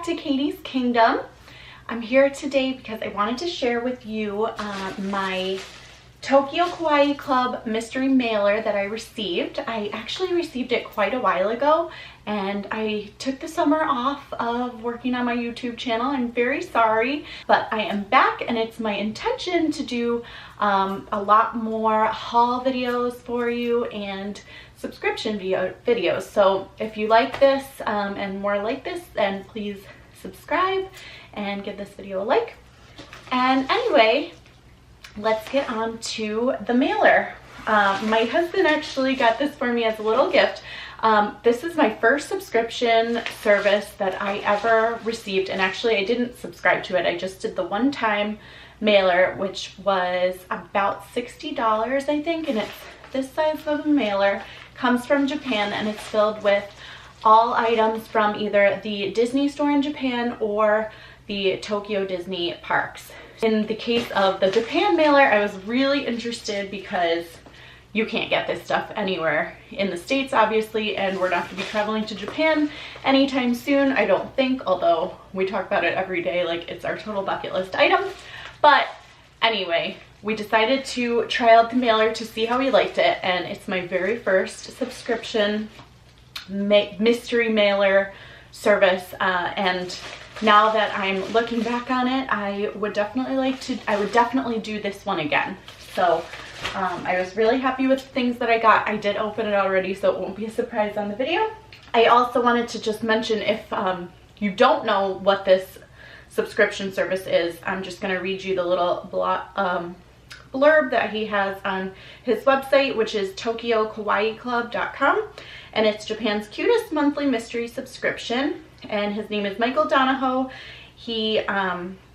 back to Katie's Kingdom. I'm here today because I wanted to share with you my Tokyo Kawaii Club mystery mailer that I received. I actually received it quite a while ago, and I took the summer off of working on my YouTube channel. I'm very sorry, but I am back, and it's my intention to do a lot more haul videos for you and subscription videos. So if you like this and more like this, then please subscribe and give this video a like. And anyway, let's get on to the mailer. My husband actually got this for me as a little gift. This is my first subscription service that I ever received, and actually I didn't subscribe to it. I just did the one-time mailer, which was about $60, I think, and it's this size of a mailer. Comes from Japan, and it's filled with all items from either the Disney store in Japan or the Tokyo Disney parks. In the case of the Japan mailer, I was really interested because you can't get this stuff anywhere in the States, obviously, and we're not going to be traveling to Japan anytime soon, I don't think, although we talk about it every day like it's our total bucket list item. But anyway, we decided to try out the mailer to see how we liked it, and it's my very first subscription mystery mailer service, and now that I'm looking back on it, I would definitely do this one again. So I was really happy with the things that I got. I did open it already, so it won't be a surprise on the video. I also wanted to just mention, if you don't know what this subscription service is, I'm just going to read you the little blurb that he has on his website, which is tokyokawaiiclub.com, and it's Japan's cutest monthly mystery subscription, and his name is Michael Donahoe. He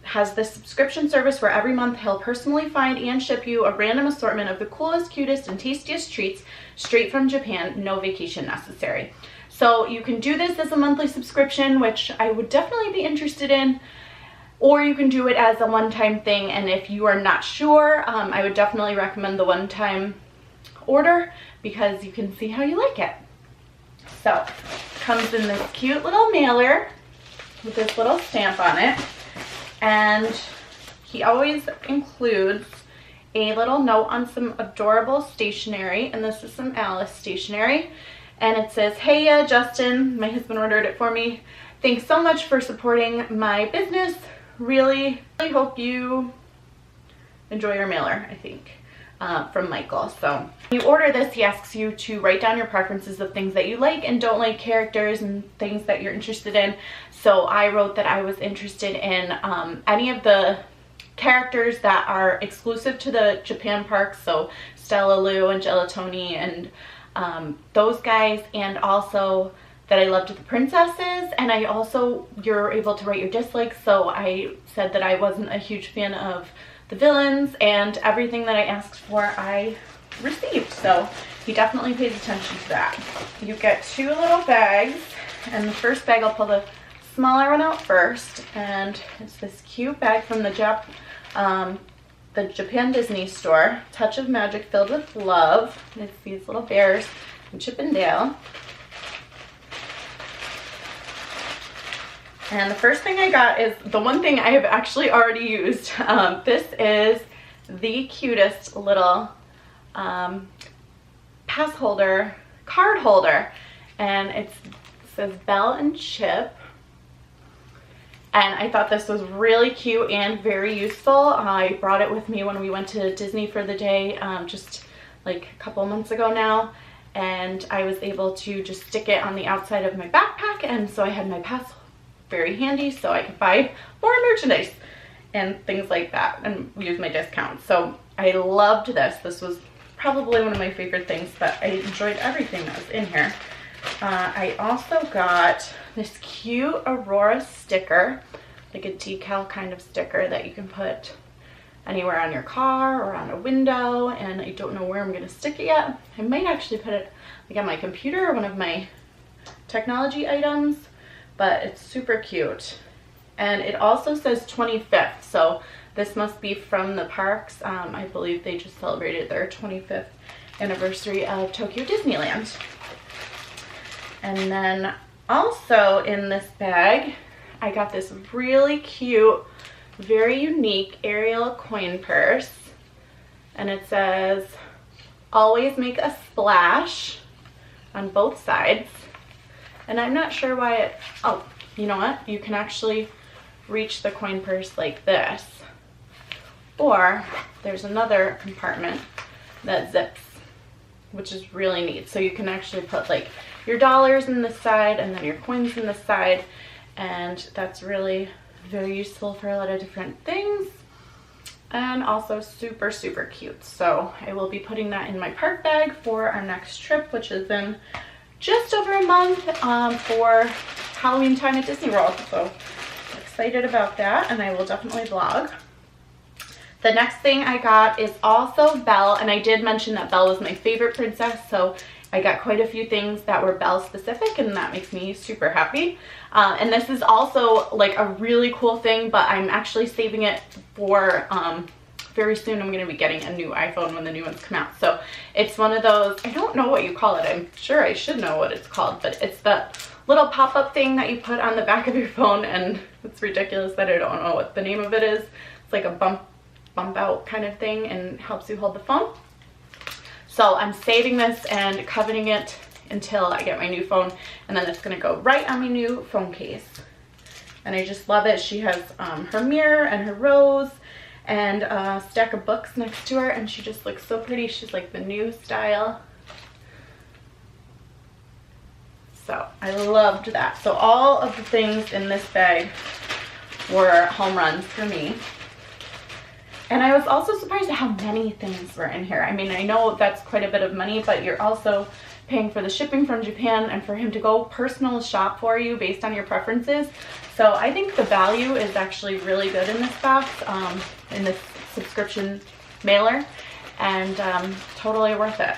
has this subscription service where every month he'll personally find and ship you a random assortment of the coolest, cutest, and tastiest treats straight from Japan, no vacation necessary. So you can do this as a monthly subscription, which I would definitely be interested in, or you can do it as a one-time thing, and if you are not sure, I would definitely recommend the one-time order because you can see how you like it. So, it comes in this cute little mailer with this little stamp on it, and he always includes a little note on some adorable stationery, and this is some Alice stationery, and it says, "Hey, Justin, my husband ordered it for me. Thanks so much for supporting my business. Really hope you enjoy your mailer," I think, from Michael. So when you order this, he asks you to write down your preferences of things that you like and don't like, characters and things that you're interested in. So I wrote that I was interested in any of the characters that are exclusive to the Japan parks, so Stella, Lou, and Gelatoni, and those guys, and also that I loved the princesses. And I also, you're able to write your dislikes, so I said that I wasn't a huge fan of the villains, and everything that I asked for I received. So he definitely pays attention to that. You get two little bags, and the first bag, I'll pull the smaller one out first, and it's this cute bag from the Japan Disney store, Touch of Magic Filled with Love. It's these little bears from Chip and Dale. And the first thing I got is the one thing I have actually already used. This is the cutest little pass holder, card holder, and it says Belle and Chip. And I thought this was really cute and very useful. I brought it with me when we went to Disney for the day, just like a couple months ago now. And I was able to just stick it on the outside of my backpack, and so I had my pass very handy, so I could buy more merchandise and things like that and use my discount. So I loved this. This was probably one of my favorite things, but I enjoyed everything that was in here. I also got this cute Aurora sticker, like a decal kind of sticker that you can put anywhere on your car or on a window, and I don't know where I'm going to stick it yet. I might actually put it like on my computer or one of my technology items, but it's super cute. And it also says 25th, so this must be from the parks. I believe they just celebrated their 25th anniversary of Tokyo Disneyland. And then also in this bag, I got this really cute, very unique Ariel coin purse, and it says, "Always make a splash," on both sides. And I'm not sure why it, oh, you know what? You can actually reach the coin purse like this. Or there's another compartment that zips, which is really neat. So you can actually put like your dollars in this side and then your coins in this side. And that's really very useful for a lot of different things. And also super, super cute. So I will be putting that in my park bag for our next trip, which is in just over a month for Halloween time at Disney World. So excited about that, and I will definitely vlog. The next thing I got is also Belle, and I did mention that Belle was my favorite princess, so I got quite a few things that were Belle specific, and that makes me super happy. And this is also like a really cool thing, but I'm actually saving it for very soon. I'm going to be getting a new iPhone when the new ones come out. So it's one of those, I don't know what you call it. I'm sure I should know what it's called, but it's the little pop-up thing that you put on the back of your phone, and it's ridiculous that I don't know what the name of it is. It's like a bump out kind of thing and helps you hold the phone. So I'm saving this and coveting it until I get my new phone, and then it's gonna go right on my new phone case. And I just love it. She has her mirror and her rose and a stack of books next to her, and she just looks so pretty. She's like the new style. So I loved that. So all of the things in this bag were home runs for me. And I was also surprised at how many things were in here. I mean, I know that's quite a bit of money, but you're also paying for the shipping from Japan and for him to go personal shop for you based on your preferences. So I think the value is actually really good in this box, in this subscription mailer, and totally worth it.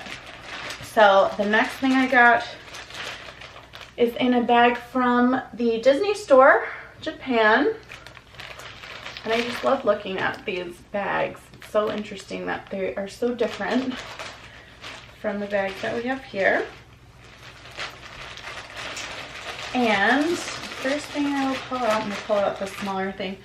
So the next thing I got is in a bag from the Disney Store, Japan. And I just love looking at these bags. It's so interesting that they are so different from the bags that we have here. And first thing I will pull out, I'm gonna pull out the smaller thing.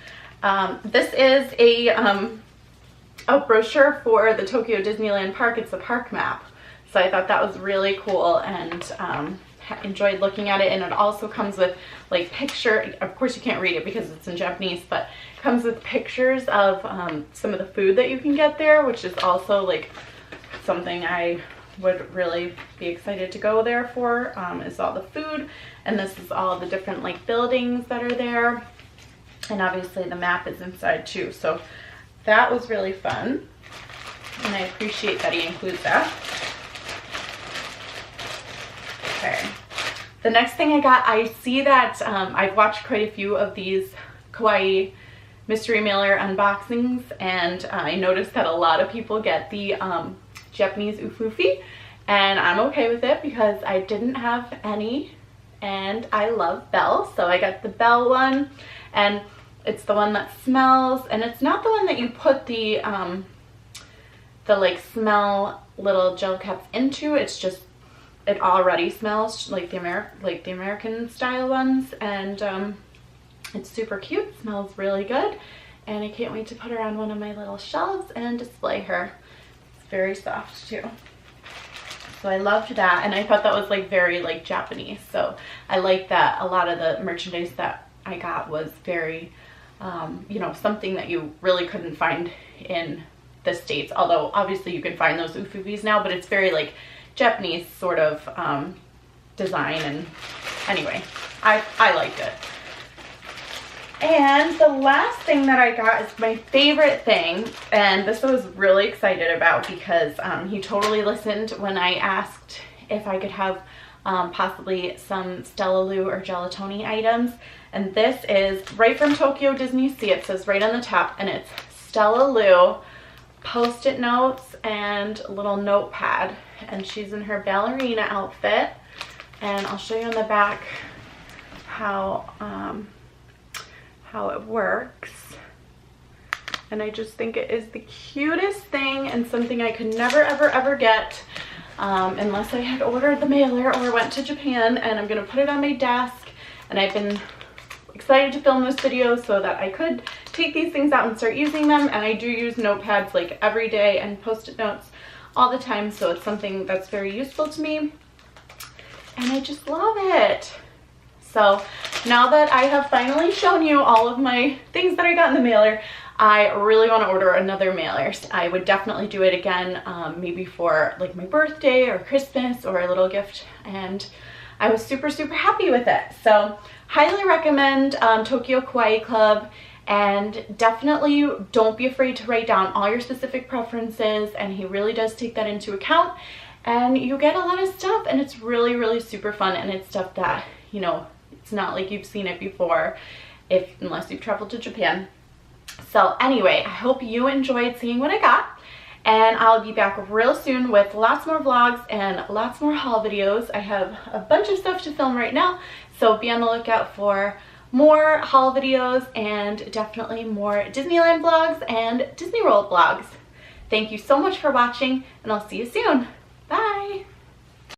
This is a brochure for the Tokyo Disneyland Park. It's a park map. So I thought that was really cool, and enjoyed looking at it. And it also comes with like picture, of course you can't read it because it's in Japanese, but it comes with pictures of some of the food that you can get there, which is also like something I would really be excited to go there for, is all the food. And this is all the different like buildings that are there, and obviously the map is inside too. So that was really fun, and I appreciate that he includes that. Okay, the next thing I got, I see that I've watched quite a few of these Kawaii mystery mailer unboxings, and I noticed that a lot of people get the Japanese ufufi, and I'm okay with it because I didn't have any, and I love Belle, so I got the Belle one, and it's the one that smells, and it's not the one that you put the like smell little gel caps into. It's just, it already smells like the American style ones, and it's super cute, smells really good, and I can't wait to put her on one of my little shelves and display her. It's very soft too. So I loved that, and I thought that was like very like Japanese. So I like that a lot of the merchandise that I got was very, you know, something that you really couldn't find in the States. Although obviously you can find those ufufis now, but it's very like Japanese sort of design, and anyway, I liked it. And the last thing that I got is my favorite thing, and this I was really excited about because he totally listened when I asked if I could have possibly some Stellaloo or Gelatoni items. And this is right from Tokyo Disney Sea. It says right on the top, and it's Stellaloo Post-it notes and a little notepad, and she's in her ballerina outfit, and I'll show you on the back how it works. And I just think it is the cutest thing, and something I could never ever get unless I had ordered the mailer or went to Japan. And I'm gonna put it on my desk, and I've been excited to film this video so that I could take these things out and start using them. And I do use notepads like every day and post-it notes all the time, so it's something that's very useful to me. And I just love it. So now that I have finally shown you all of my things that I got in the mailer, I really want to order another mailer. I would definitely do it again, maybe for like my birthday or Christmas or a little gift, and I was super happy with it. So highly recommend Tokyo Kawaii Club, and definitely don't be afraid to write down all your specific preferences, and he really does take that into account, and you get a lot of stuff, and it's really super fun, and it's stuff that, you know, it's not like you've seen it before unless you've traveled to Japan. So anyway, I hope you enjoyed seeing what I got, and I'll be back real soon with lots more vlogs and lots more haul videos. I have a bunch of stuff to film right now, so be on the lookout for more haul videos and definitely more Disneyland vlogs and Disney World vlogs. Thank you so much for watching, and I'll see you soon. Bye!